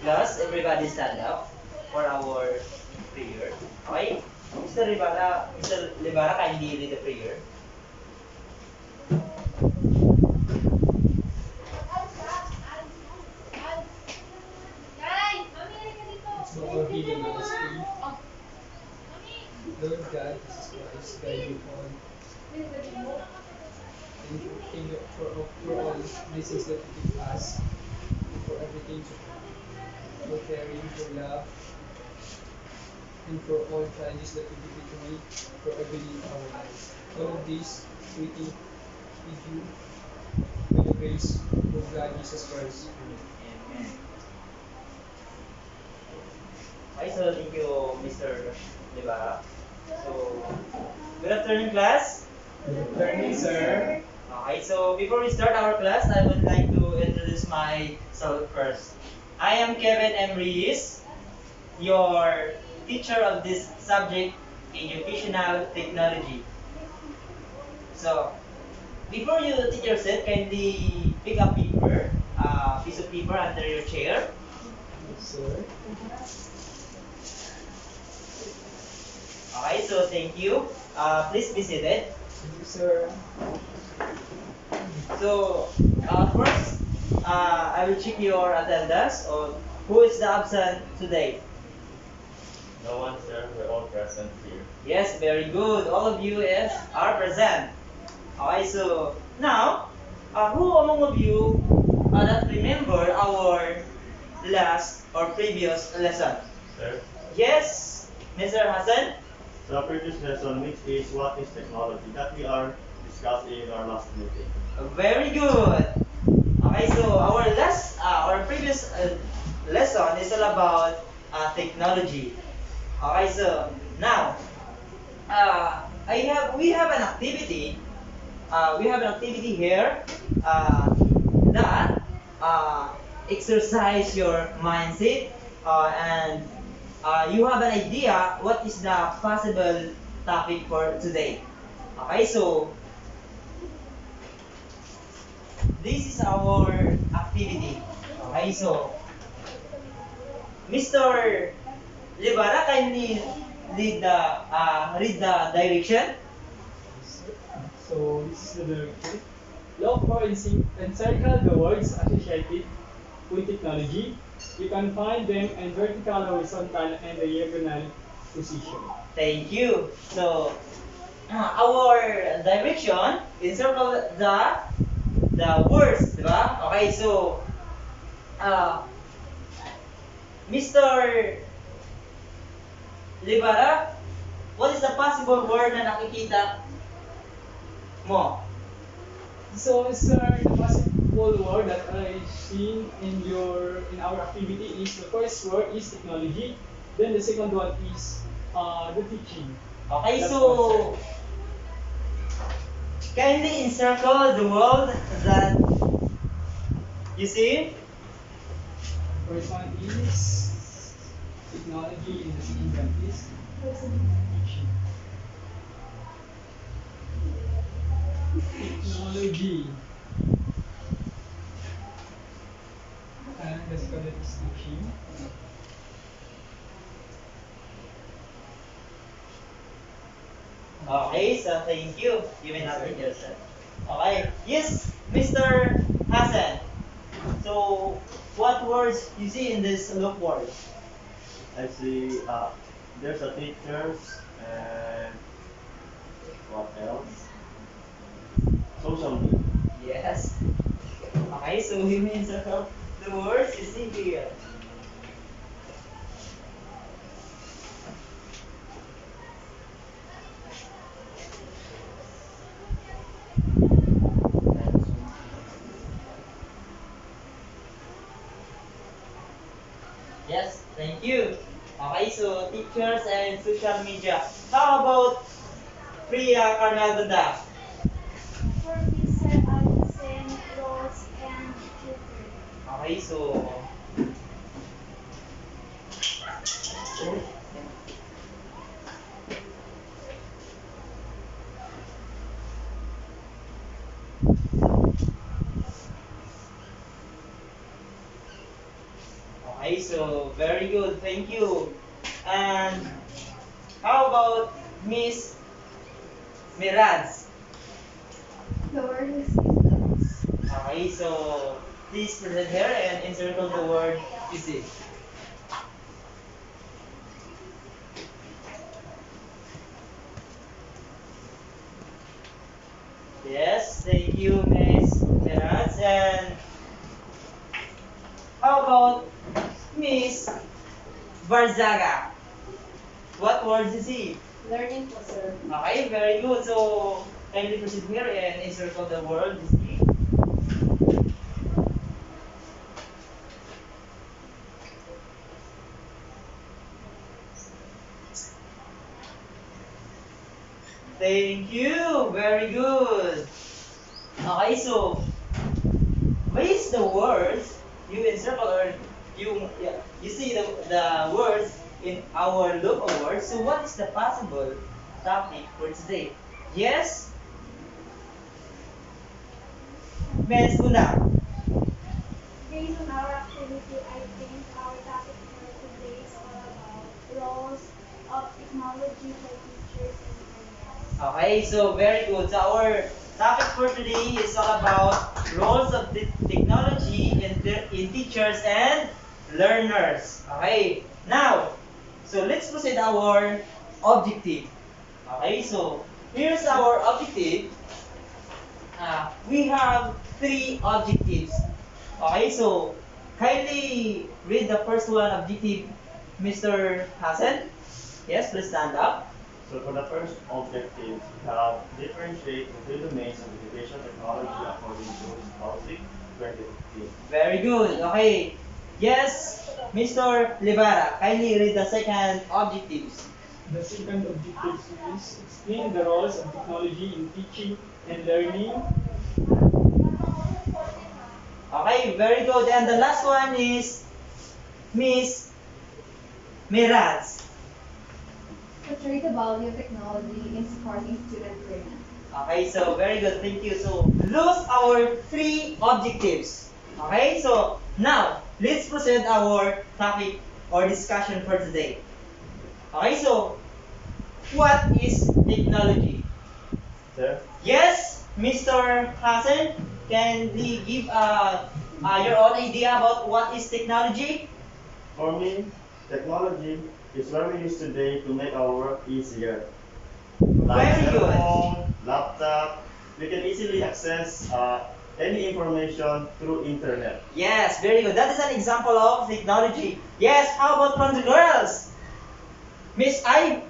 Class, everybody stand up for our prayer. Okay? Mr. Libara, kindly lead the prayer. Let's bow our head and let us pray. Lord God, Jesus Christ, guide you all. Thank you for all blessings that you give us, and for everything, for caring, for love, and for all challenges that you give it to me for every day of our lives. All of this, waiting with you, by the grace of God, Jesus Christ. Amen. Amen. Okay, so thank you, Mr. Libara. So, good afternoon, class. Good afternoon, sir. Okay, so before we start our class, I would like to introduce myself first. I am Kevin M. Reyes, your teacher of this subject, Educational Technology. So, before you teach yourself, kindly pick up paper, piece of paper under your chair. Yes, sir. Okay, so thank you. Please be seated. Thank you, sir. So, first, I will check your attendance on who is the absent today. No one, sir. We're all present here. Yes, very good. All of you are present. Okay, so now, who among of you that remember our last or previous lesson? Sir, Yes, Mr. Hassan? the previous lesson, which is what is technology, that we are discussing in our last meeting. Very good. Okay, so our previous lesson is all about technology. Okay, so now, we have an activity. We have an activity here that exercise your mindset and you have an idea what is the possible topic for today. Okay, so this is our activity. Okay, so Mr. Libara, kindly read the direction. Yes, sir. So, this is the directive. Look for and circle the words associated with technology. You can find them in vertical, horizontal, and diagonal position. Thank you. So our direction encircle the words, di ba? Okay, so uh, Mr. Libara, what is the possible word na nakikita mo? So, sir, the possible word that I seen in our activity is the first word is technology. Then the second one is the teaching. Okay, That's so all, sir. kindly encircle the world that you see. First one is technology, and the second one is teaching. Technology. And the second one is teaching. Okay, so thank you. You may not read yourself. Okay. Yes, Mr. Hassan. So, what words you see in this look word? I see there's a teachers and what else? Social media. Yes. Okay, so you may circle the words you see here. Yes, thank you. Okay, so teachers and social media. How about Priya Karnal? For Mr. Alison, Rose, and Tutor. Okay, so Okay, so very good. Thank you. And how about Miss Miraz? The word is systems. Okay, so please present here and encircle the word easy. Yes, thank you, Miss Miraz. And how about Miss Barzaga? What word is he? Learning to serve. Okay, very good. So kindly proceed here and encircle the word easy. Thank you. Very good. Okay, so base the words you encircle or you see the words in our loop of words. So what is the possible topic for today? Yes, Miss Una. Based on our activity, I think our topic for today is all about roles of technology for teachers and learners. Okay, so very good. So our topic for today is all about roles of the technology in teachers and learners. Okay, now, so let's proceed our objective. Okay, so here's our objective. We have three objectives. Okay, so kindly read the first one objective, Mr. Hassan. Yes, please stand up. So for the first objective, we have differentiate the three domains of education technology according to Policy 2015. Very good. Okay. Yes, Mr. Libara, kindly read the second objectives. The second objective is explain the roles of technology in teaching and learning. Okay, very good. And the last one is Miss Miraz. Portray the value of technology in supporting student learning. Okay, so very good. Thank you. So lose our three objectives. Okay, so now let's proceed our topic or discussion for today. Okay, so what is technology? Sir? Yes, Mr. Hassan, can we give your own idea about what is technology? For me, technology is what we use today to make our work easier. Like Very cell good. phone, laptop, we can easily access any information through internet. Yes, very good. That is an example of technology. Yes, how about from the girls? Mr.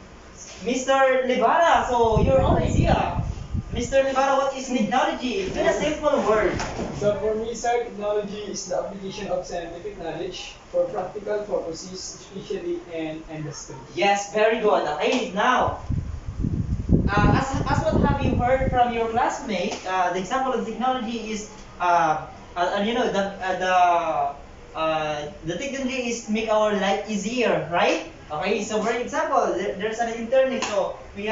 Libara, so your own idea. Mr. Libara, what is technology? In a simple word. So for me, sir, technology is the application of scientific knowledge for practical purposes, especially in industry. Yes, very good. Okay, now, as what have you heard from your classmate, the example of technology is, you know, the technology is make our life easier, right? Okay, so for example, there's an internet, so we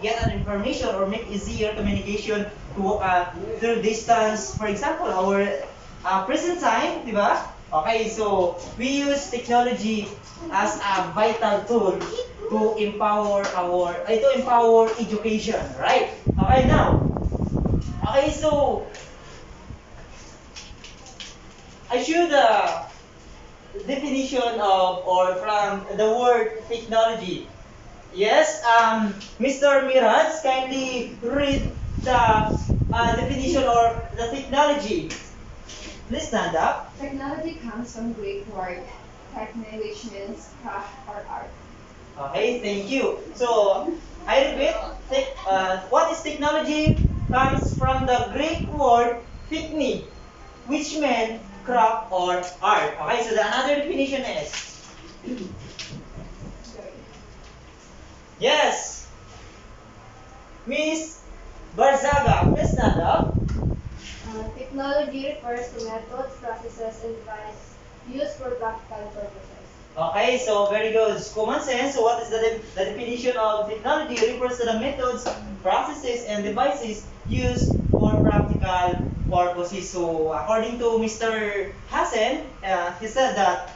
get an information or make easier communication to through distance. For example, our present time, di ba? Okay, so we use technology as a vital tool to empower education, right? Okay, now, okay, so I should definition of or from the word technology. Yes, Mr. Miraj, kindly read the definition or the technology. Please stand up. Technology comes from Greek word techne, which means craft or art. Okay, thank you. So, I repeat, what is technology? Comes from the Greek word techne, which meant craft or art. Okay, so the another definition is yes, Miss Barzaga, please stand up. Technology refers to methods, processes, and devices used for practical purposes. Okay, so very good. Common sense. So what is the definition of technology? It refers to the methods, processes, and devices used for practical purposes. So according to Mr. Hassan, he said that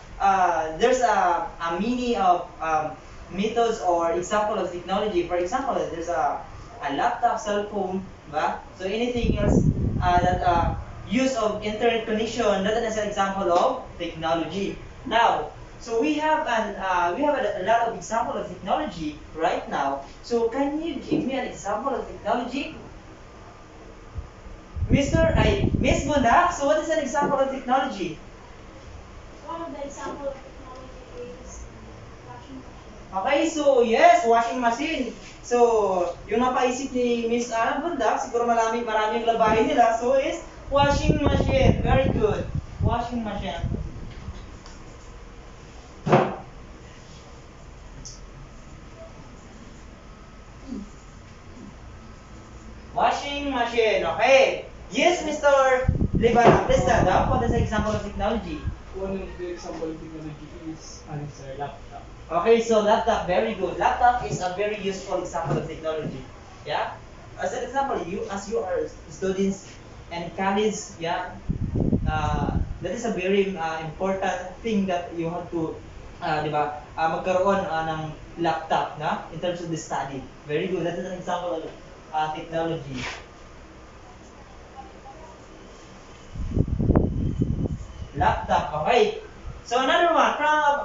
there's a mini of methods or example of technology. For example, there's a laptop, cell phone, ba? So anything else that use of internet connection, that is an example of technology. Now, so we have a lot of example of technology right now. So can you give me an example of technology? Miss Bunda, so what is an example of technology? One of the example of technology is washing machine. Okay, so yes, washing machine. So, yung napaisip ni Miss Bunda, siguro maraming labahin nila. So, is washing machine. Very good. Washing machine. Washing machine. Okay. Yes, Mr. Libana, please stand up. What is the example of technology? One of the example of technology is answer laptop. Okay, so laptop, very good. Laptop is a very useful example of technology. Yeah. As an example, you are students and college, yeah, that is a very important thing that you have to, di ba, magkaroon ng laptop na in terms of the study. Very good. That is an example of technology. Laptop, okay. So another one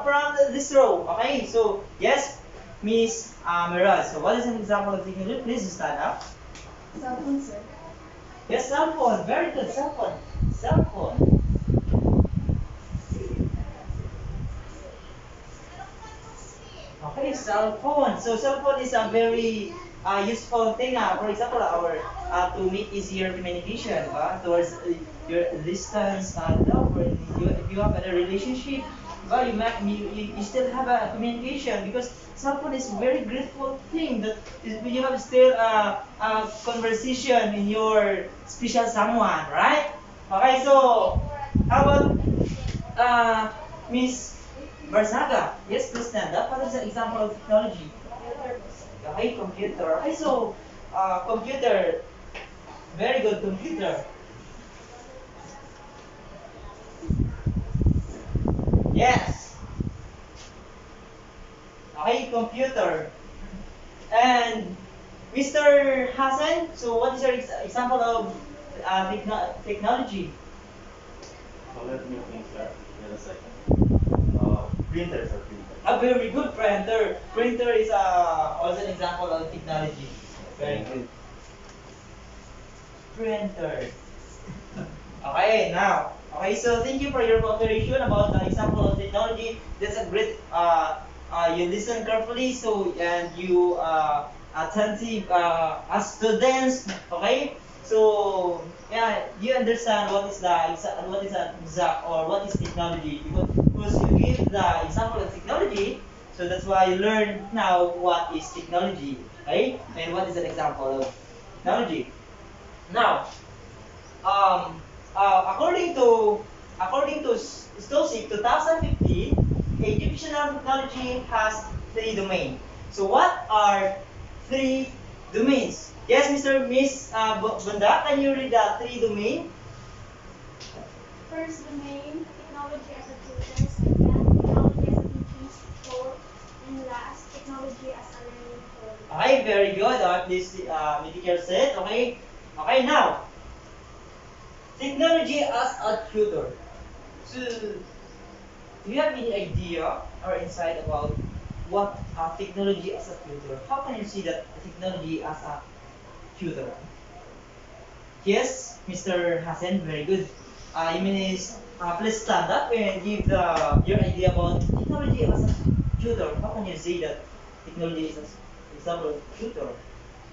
from this row, okay. So yes, Miss Miraz. So what is an example of technology? Please stand up. Cell phone, sir. Yes, cell phone. Very good, cell phone. Cell phone. Okay, cell phone. So cell phone is a very useful thing. For example, our to make easier communication towards your distance love. Or if you have a relationship, you still have a communication because cell phone is a very grateful thing that you have still a conversation in your special someone, right? Okay, so how about Miss Barzaga? Yes, please stand up. What is an example of technology? Okay, computer. Okay, so computer. Very good, computer. Yes. Okay, computer. And Mr. Hassan, so what is your example of technology? So let me think, sir. Wait a second. Printer, sir, printer. A very good printer. Printer is also an example of technology. Very good. Printer. Okay, now. Okay, so thank you for your cooperation about the example of technology. That's a great. You listen carefully, so and you attentive as students. Okay, so yeah, you understand what is an exact or what is technology because you give the example of technology. So that's why you learn now what is technology, right? And what is an example of technology. Now, um, according to STOSIC 2015, educational technology has three domains. So what are three domains? Yes, Miss Bunda, can you read the three domain? First domain, technology as a tutor. Second, technology as a teaching tool. And last, technology as a learning tool. Okay, very good. Please, Medicare said. Okay. Okay, now, technology as a tutor. So, do you have any idea or insight about what technology as a tutor? How can you see that technology as a tutor? Yes, Mr. Hassan, very good. You mean is please stand up and give your idea about technology as a tutor. How can you see that technology is an example of tutor?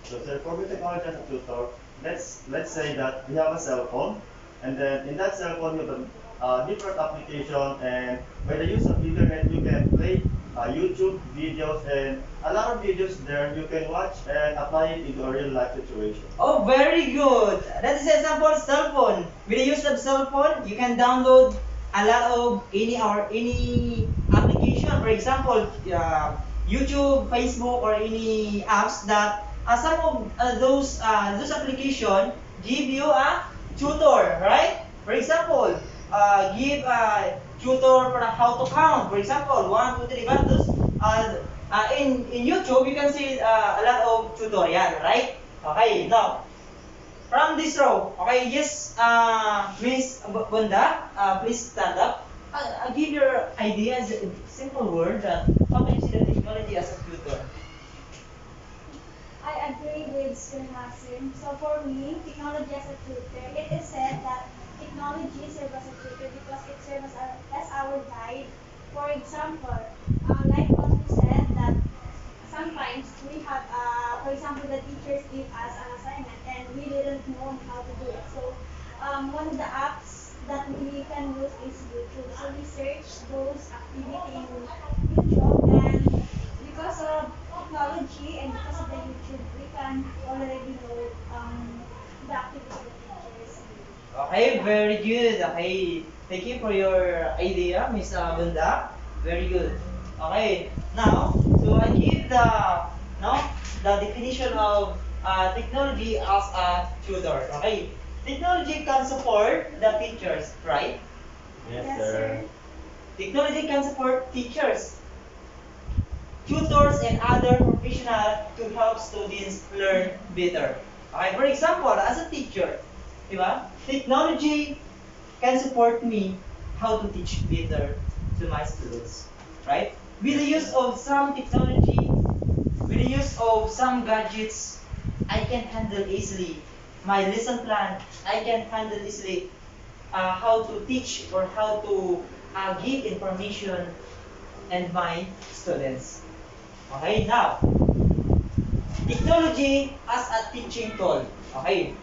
So, sir, for the technology as a tutor, let's say that we have a cell phone, and then in that cell phone you have a different application, and by the use of internet you can play YouTube videos, and a lot of videos there you can watch and apply it into a real life situation. Oh, very good. That is an example of cell phone. With the use of cell phone, you can download a lot of any application. For example, YouTube, Facebook, or any apps that some of those application give you a tutor, right? For example, give a tutor for how to count. For example, 1, 2, 3, 1, 2. In YouTube, you can see a lot of tutorial, right? Okay, now, from this row, okay, yes, Miss Bunda, please stand up. Give your ideas in simple word that how can you see the technology as a tutor? I agree with Sir Hasim. So for me, technology as a tutor, it is said that technology serves as a tutor because it serves as our guide. For example, like what we said that sometimes we have, for example, the teachers give us an assignment and we didn't know how to do it. So one of the apps that we can use is YouTube. So we search those activities in YouTube, and because of technology and because of the YouTube, we can already know the activity of the teachers. Okay, very good. Okay, thank you for your idea, Miss Bunda. Very good. Okay, now, so I give no, the definition of technology as a tutor. Okay, technology can support the teachers, right? Yes, Yes, sir. sir. Technology can support teachers, tutors, and other professionals to help students learn better. Okay, for example, as a teacher, di ba? Technology can support me how to teach better to my students, right? With the use of some technology, with the use of some gadgets, I can handle easily my lesson plan. I can handle easily how to teach or how to give information and my students. Okay, now, technology as a teaching tool. Okay,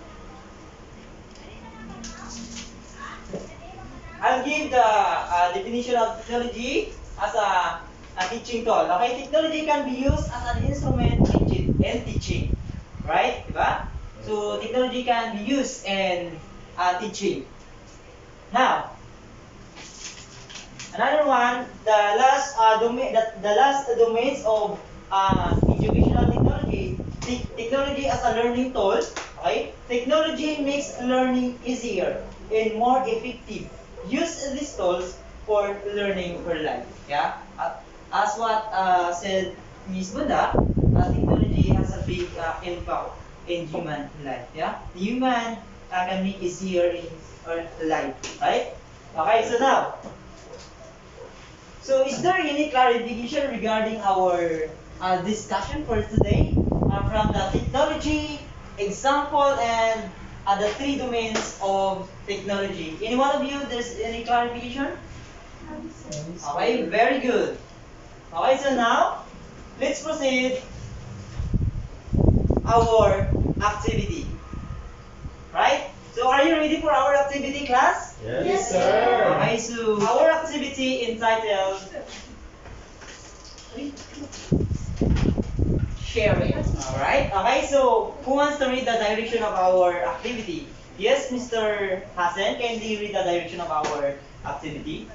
I'll give the definition of technology as a teaching tool. Okay, technology can be used as an instrument in teaching, right? Diba? So technology can be used in teaching. Now, another one, the last domains of educational technology. Technology as a learning tool. Okay, technology makes learning easier and more effective. Use these tools for learning for life. Yeah, as what said Miss Bunda, technology has a big impact in human life. Yeah, human can make easier in our life, right? Okay, so now. So, is there any clarification regarding our discussion for today from the technology example and the three domains of technology? Any one of you, there's any clarification? Okay, very good. Okay, so now let's proceed our activity. Right? So, are you ready for our activity, class? Yes, sir. Okay, so our activity entitled sharing. Alright? Okay, so who wants to read the direction of our activity? Yes, Mr. Hassan, can you read the direction of our activity?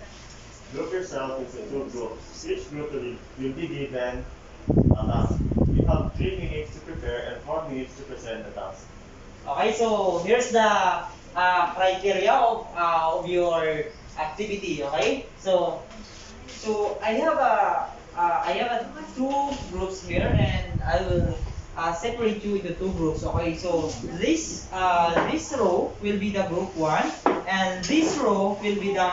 Group yourself into two groups. Each group will be given a task. You have 3 minutes to prepare and 4 minutes to present the task. Okay, so here's the criteria of your activity. Okay, so I have two groups here, and I will separate you into two groups. Okay, so this row will be the group one, and this row will be the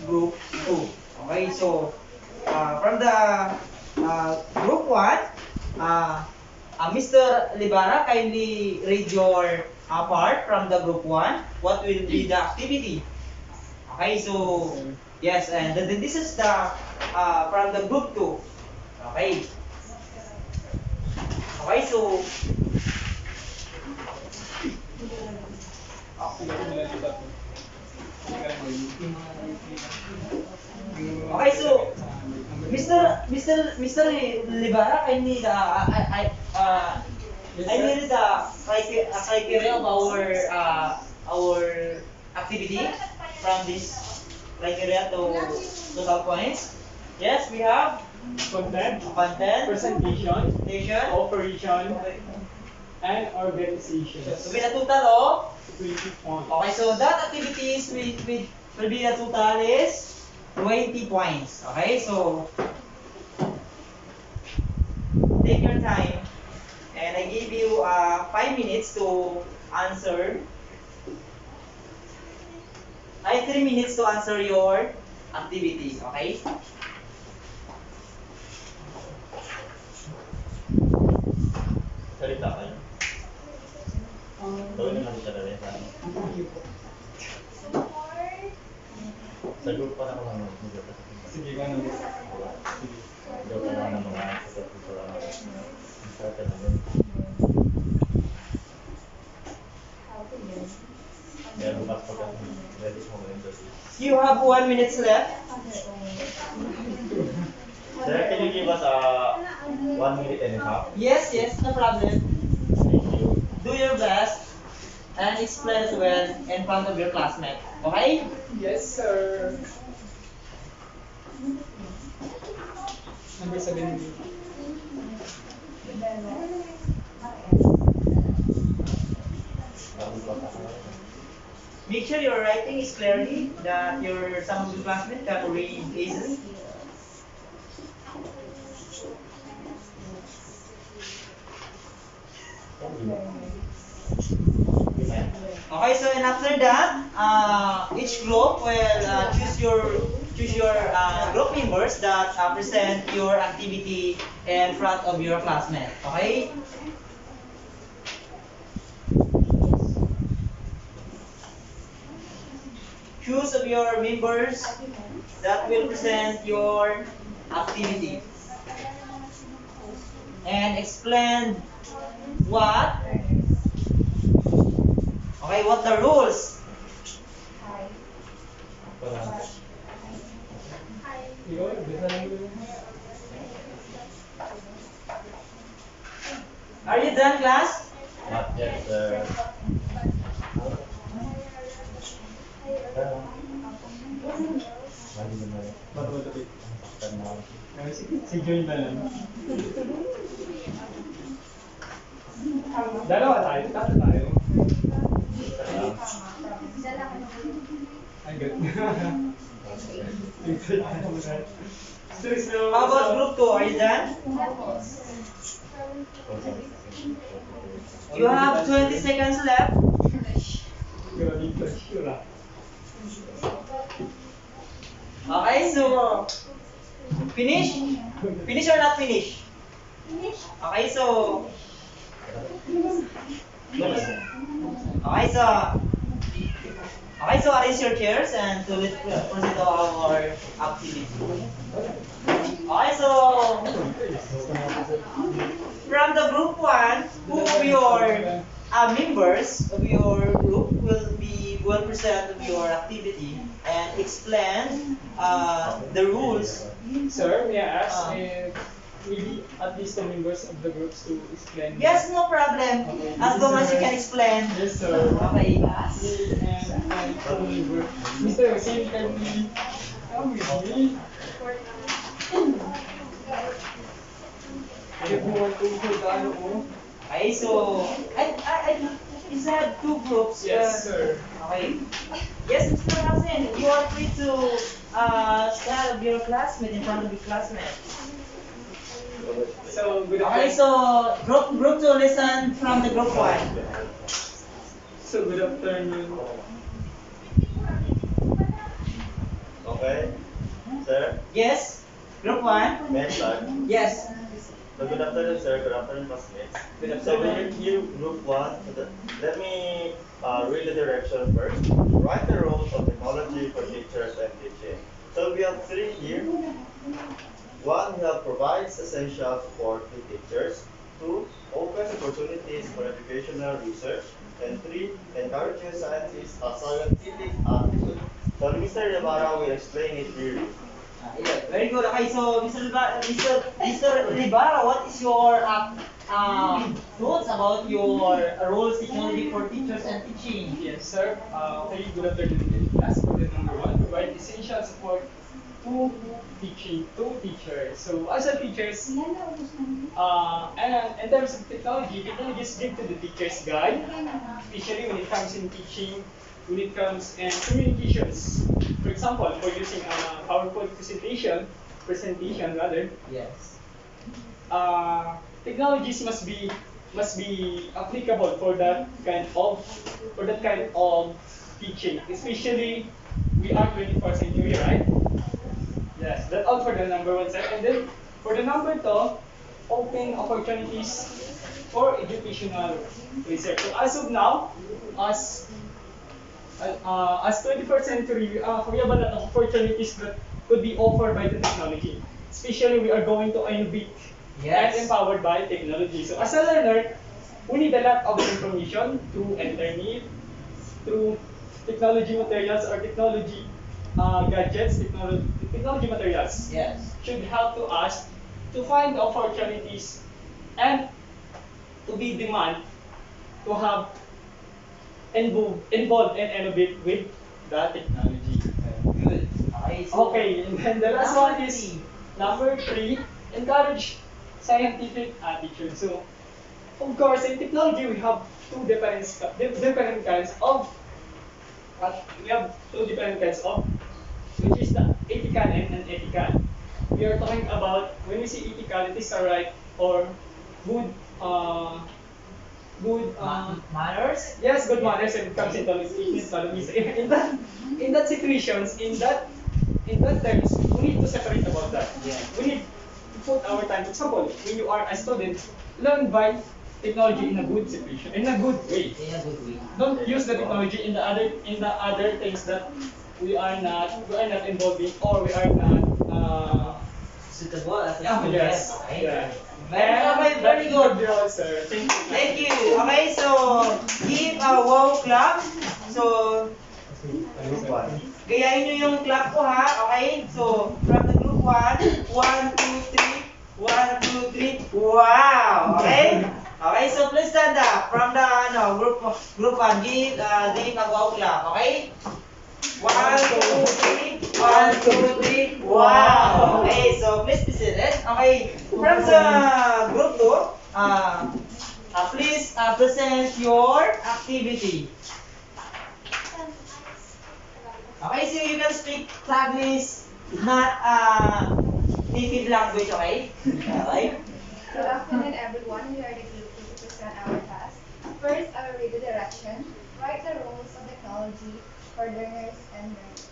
group two. Okay, so from the group one, Mr. Libara, kindly read your part from the group one. What will be the activity? Okay, so yes, and then this is the from the group two. Okay. Okay, so okay, so Mr. Libara, I need I need the criteria of our activity from this criteria to total points. Yes, we have Content, content, presentation, presentation, operation, and organization. so with a total of 20 points. okay, so that activities with will be the total is 20 points. Okay, so take your time, and I give you 5 minutes to answer. 3 minutes to answer your activity. Okay. Salita kayo. Gawin naman siya na rin sa ano. Sa group pa na ko naman. Sige, ganun. Sige. Daw ka naman ng mga sa ka naman. Kaya bukas pagka ready mo rin doon. You have 1 minute left. Sir, can you give us 1 minute and a half? Yes, no problem. Thank you. Do your best and explain as well in front of your classmate. Okay? Yes, sir. Number 17. Make sure your writing is clearly, that your some of the classmates can read easily. Okay, so and after that, each group will choose your group members that present your activity in front of your classmate. Okay? Choose of your members that will present your activity and explain what. Okay, what the rules? Ikaw, bisa lang yun. Are you done, class? Not yet, sir. Matulapit. Si Joy ba lang? Dalawa tayo, tatlo tayo. Ay, good. How about group 2? Are you done? You have 20 seconds left. Grabe yung pressure ah. Okay, so finish? Finish or not finish? Okay, so arrange your chairs and to let's proceed to our activity. Okay, so from the group 1, who of your members of your group will present your activity and explain the rules. Sir, may I ask if maybe at least the members of the groups to explain? Yes, no problem. Okay. As long as you can explain. Yes, sir. Okay. And co-member. Mr. Hussein, can we come with me? Everyone to Sultano, oh. Okay, so you said 2 groups. Yes, sir. Okay. Yes, Mr. Hassan, you are free to stand of your classmate in front of your classmate. So, good Okay, afternoon. so group 2 listen from the group 1. So, good afternoon. Okay? Sir, Yes, group 1. may I start? Yes. So good afternoon, sir. Good afternoon, classmates. Good So we're afternoon. here, group 1. Let me read the direction first. Write the roles of technology for teachers and teaching. So we have 3 here. 1, we have provides essential support to teachers. 2, opens opportunities for educational research. And 3, encourages scientific attitude. So Mr. Rivera will explain it clearly. Yeah, very good. Okay, so Mr. Rivara, what is your thoughts about your roles technology for teachers and teaching? Yes, sir. Okay, good afternoon, class. Good number 1, provide essential support to teaching to teachers. So, as a teachers, and in terms of technology is give to the teacher's guide, especially when it comes in teaching, when it comes in communications. example, for using a PowerPoint presentation rather, Yes. technologies must be applicable for that kind of teaching. Especially we are 21st century, right? Yes, that's all for the number one set. And then for the number two, open opportunities for educational research. So as of now, as as 21st century, we have a lot of opportunities that could be offered by the technology. Especially we are going to innovate Yes. and empowered by technology. So as a learner, we need a lot of information through internet, through technology materials or technology gadgets, technology materials Yes. should help to us to find opportunities and to be demand to have involved and innovate with the technology. Good. Okay, so Okay, and then the last number one is three. number three, encourage scientific attitude. So, of course, in technology, we have different kinds of, we have two different kinds of, which is the ethical and unethical. We are talking about, when we say ethical, it is a right or good, good, Manners? yes, good manners and comes into economies. In that situations, in that terms, we need to separate about that. Yeah. We need to put our time. For example, when you are a student, learn by technology in a good situation, in a good way. In a good way. Don't use the technology in the other things that we are not involved in or we are not Suitable as a yeah, student. yes. Okay. Yeah. Very good. Sir. Thank you. Thank you. Okay, so give a wow clap. So Group 1. gayahin nyo yung clap ko ha. Okay? So from the group 1, 1, 2, 3. 1, 2, 3. Wow. Okay? Okay, so please stand up from the group 1. Give a wow clap. Okay? 1, 2, 3. 1, 2, 3. Wow. Okay, so please be seated. Okay, from the group 2, please present your activity. Okay, so you can speak Taglish, not native language, okay? Okay? Good afternoon, everyone. We are the group to present our task. First, I will read the direction. Write the roles of technology for learners and learners.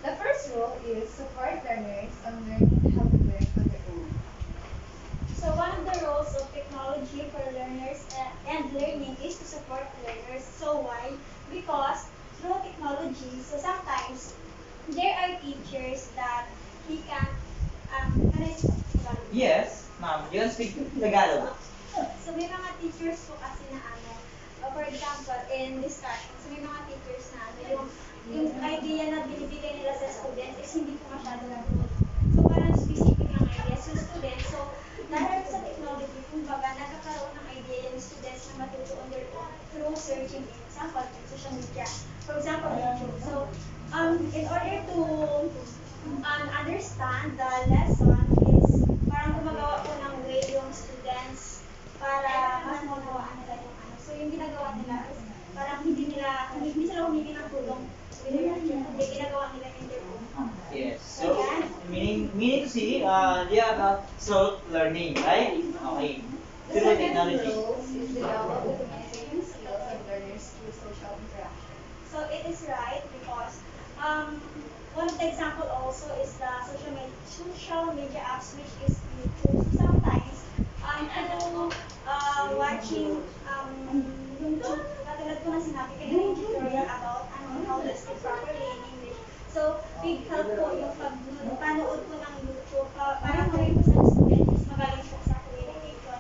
The first role is support learners on learning how to learn on their own. So one of the roles of technology for learners and learning is to support learners. So why? Because through technology, so sometimes there are teachers that he can't, can I speak Tagalog? Yes, ma'am. You can speak Tagalog. So may mga teachers po kasi na for example, in discussion, so may mga teachers na yung idea na binibigay nila sa students is hindi po masyado na good. So parang specific lang idea sa students. So dahil sa technology, kumbaga nagkakaroon ng idea yung students na matuto on their own through searching, in example, in social media. For example, YouTube. So in order to understand the lesson is parang gumagawa po ng way yung students para mas magawaan nila yung ano. So yung ginagawa nila is parang hindi sila humingi ng tulong with their teacher, kundi ginagawa nila in their own. Yes. So, meaning to see, they are self-learning, right? Okay. The Through second technology. role is develop the communication skills of learners through social interaction. So it is right because one of the example also is the social media apps, which is YouTube. So sometimes through watching YouTube, katulad ko na sinabi kayo yung tutorial about how to speak properly in English. So big help po yung panood po ng YouTube para po rin po sa student is magaling po sa communication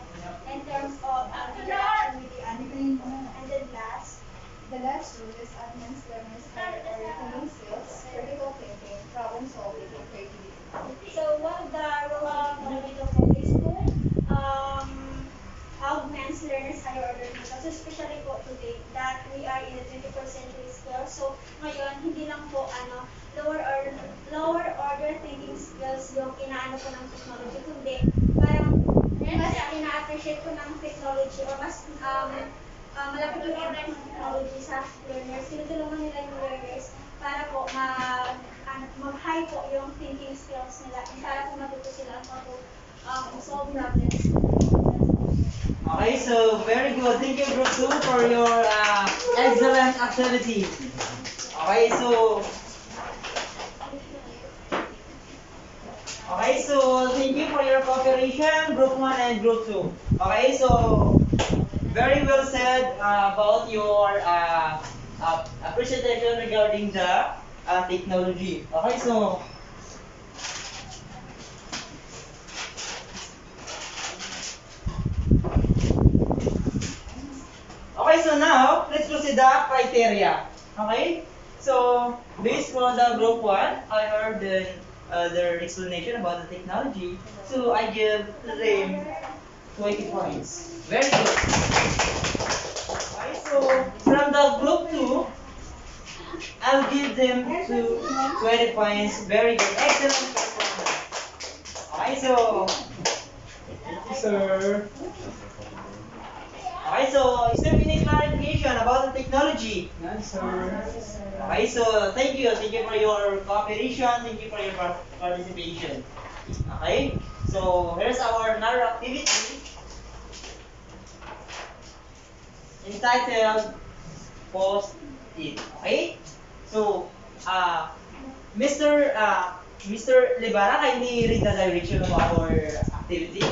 in terms of interaction with the other. And then last, The last role is advanced learners for reading skills, critical thinking, problem solving, and creativity. so one of the roles of the po is to augment learners higher order data. So especially po today that we are in the 21st century still. So ngayon, hindi lang po lower order thinking skills yung inaano po ng technology, kundi parang mas ina-appreciate po ng technology or mas malapit yung impact ng technology sa learners. Tinutulungan nila yung learners para po mag-high po yung thinking skills nila and para po matuto sila how to solve problems. Okay, so very good. Thank you, Group 2, for your excellent activity. Okay, so thank you for your cooperation, Group 1 and Group 2. Okay, so very well said about your presentation regarding the technology. Okay, so now let's proceed the criteria. Okay, so based on the Group 1, I heard their explanation about the technology, so I give them 20 points. Very good. Okay, so from the Group 2, I'll give them 20 points. Very good. Excellent performance. Okay, so Thank you, sir. okay, so is there any clarification about the technology? None, sir. Okay, so thank you for your cooperation, thank you for your participation. Okay, so here's our another activity entitled Post It. Okay, so Mr. Libara, kindly read the direction of our activity.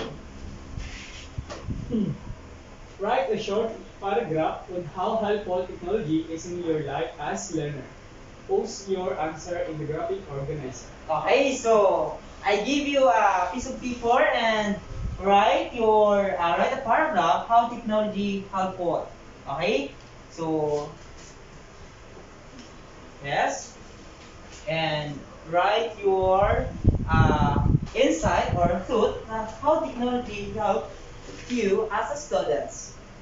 Write a short paragraph on how helpful technology is in your life as learner. Post your answer in the graphic organizer. Okay, so I give you a piece of paper and write a paragraph how technology helpful. Okay, so yes, and write your insight or thought how technology help you as a student.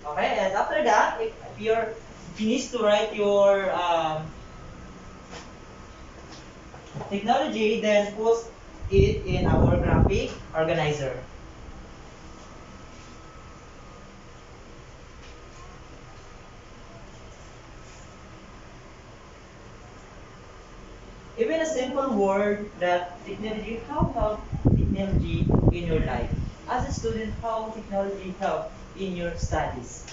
Okay, and after that, if you're finished to write your technology, then post it in our graphic organizer. Even a simple word that technology, how help technology in your life? As a student, how technology help in your studies?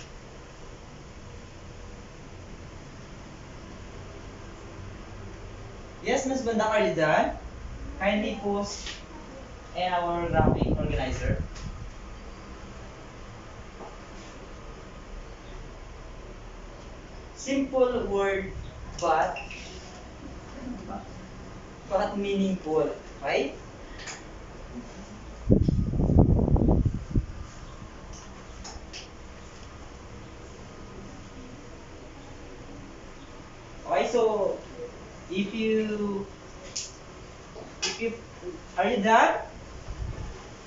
Yes, Ms. Banda, are you done? Kindly post in our graphic organizer. Simple word, but meaningful, right? Okay, so if you are you done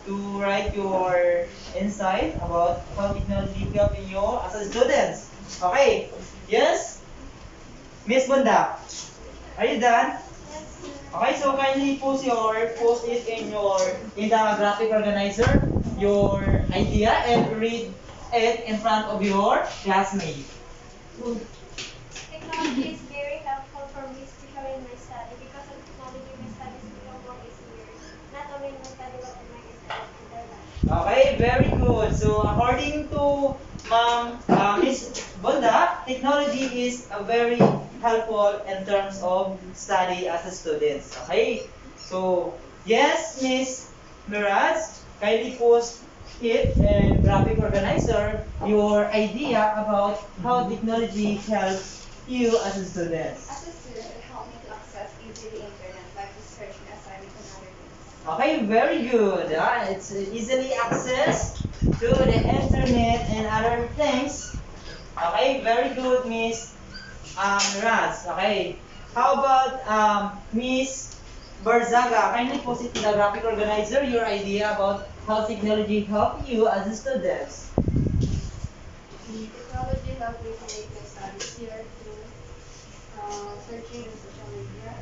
to write your insight about how technology helping you as a student? Okay, yes, Miss Bunda, are you done? Okay, so kindly post it in the graphic organizer your idea and read it in front of your classmate. Technology is very helpful for me, especially in my study. Because of technology, my studies become more easier. Not only in my study, but in my entire life. Okay, very good. So according to Miss Bunda, technology is a very helpful in terms of study as a student. Okay, so yes, Miss Miraz, kindly post it in graphic organizer your idea about how technology helps you as a student. As a student, it helped me to access easily the internet, like researching assignments and other things. Okay, very good. It's easily access to the internet and other things. Okay, very good, Miss Raz. Okay, how about Miss Barzaga? Kindly post it to the graphic organizer your idea about how technology help you as a student. The technology helped me to make my studies easier through searching in social media,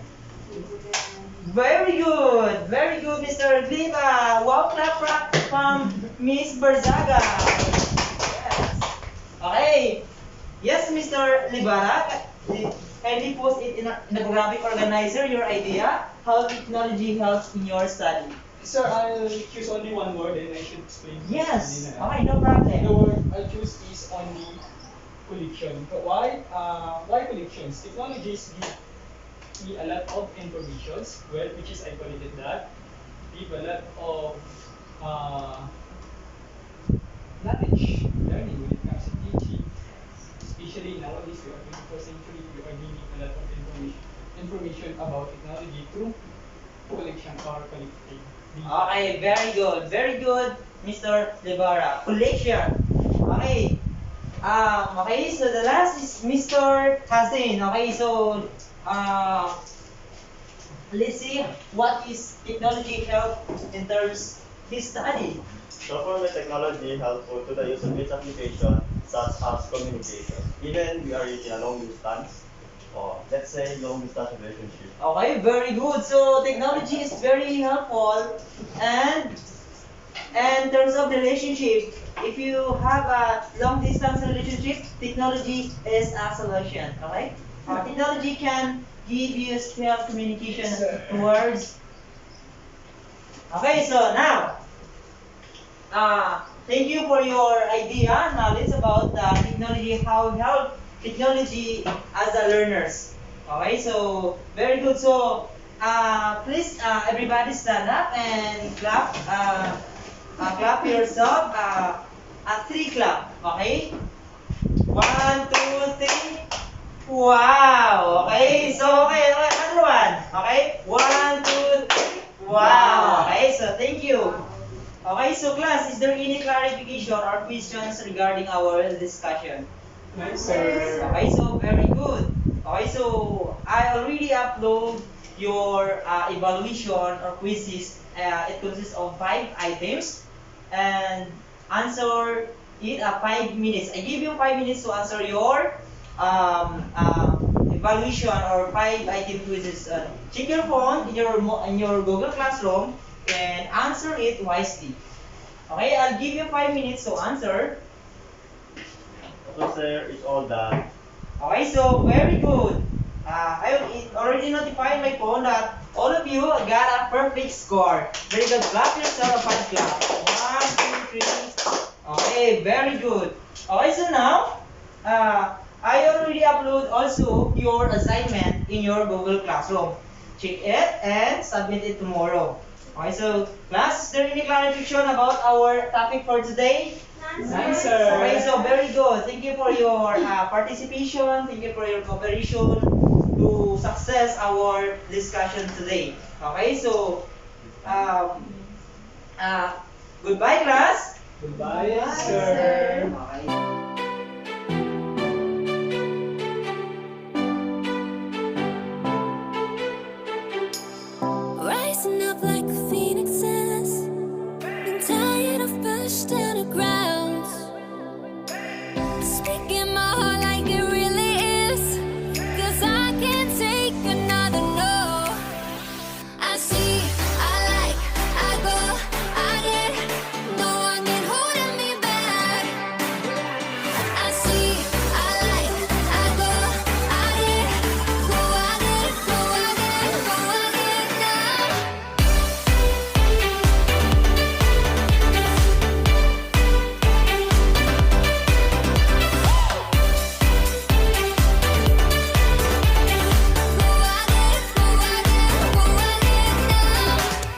to Google and Very good, Mr. Gliba. Wow, clap from Miss Barzaga. Yes. Okay. Yes, Mr. Libara, kindly post it in the graphic organizer your idea how technology helps in your study? Sir, I'll choose only one word and I should explain. Yes. kanina. Okay, no The problem. word I choose is only collection. But why? Why collections? Technologies give me a lot of informations, well, which is I call it that, give a lot of uh, knowledge, learning when it comes to teaching. Especially nowadays, we are 21st century, we are gaining a lot of information about technology through collection or collecting. Okay, very good, Mr. Lebara. Collection. Okay. Okay, so the last is Mr. Hassan. Okay, so uh, let's see what is technology help in terms his study. So for my technology helpful to the use of its application such as communication. Even we are using a long distance or let's say long distance relationship. Okay, very good. So technology is very helpful and in terms of relationship, if you have a long distance relationship, technology is a solution. Okay? Technology can give you still communication towards. Okay, so now, thank you for your idea, knowledge about the technology, how help technology as a learners. Okay, so very good. So please everybody stand up and clap. Clap yourself. Three clap. Okay. One, two, three. Wow. Okay. So okay. Another one. Okay. One, two, three. Wow. Okay. So thank you. Okay, so class, is there any clarification or questions regarding our discussion? Nice, sir. Okay, so very good. Okay, so I already upload your evaluation or quizzes. It consists of 5 items and answer it 5 minutes. I give you 5 minutes to answer your evaluation or 5 item quizzes. Check your phone in your Google Classroom and answer it wisely. Okay, I'll give you 5 minutes to answer. So sir, it's all done. Okay, so very good. It already notified my phone that all of you got a perfect score. Very good. Clap yourself a fun clap. One, two, three. Okay, very good. Okay, so now, I already upload also your assignment in your Google Classroom. Check it and submit it tomorrow. Okay, so class, is there any clarification about our topic for today? Nice, sir. Okay, so very good. Thank you for your participation. Thank you for your cooperation to success our discussion today. Okay, so um, uh, goodbye, class. Goodbye, Bye, sir. sir. Okay.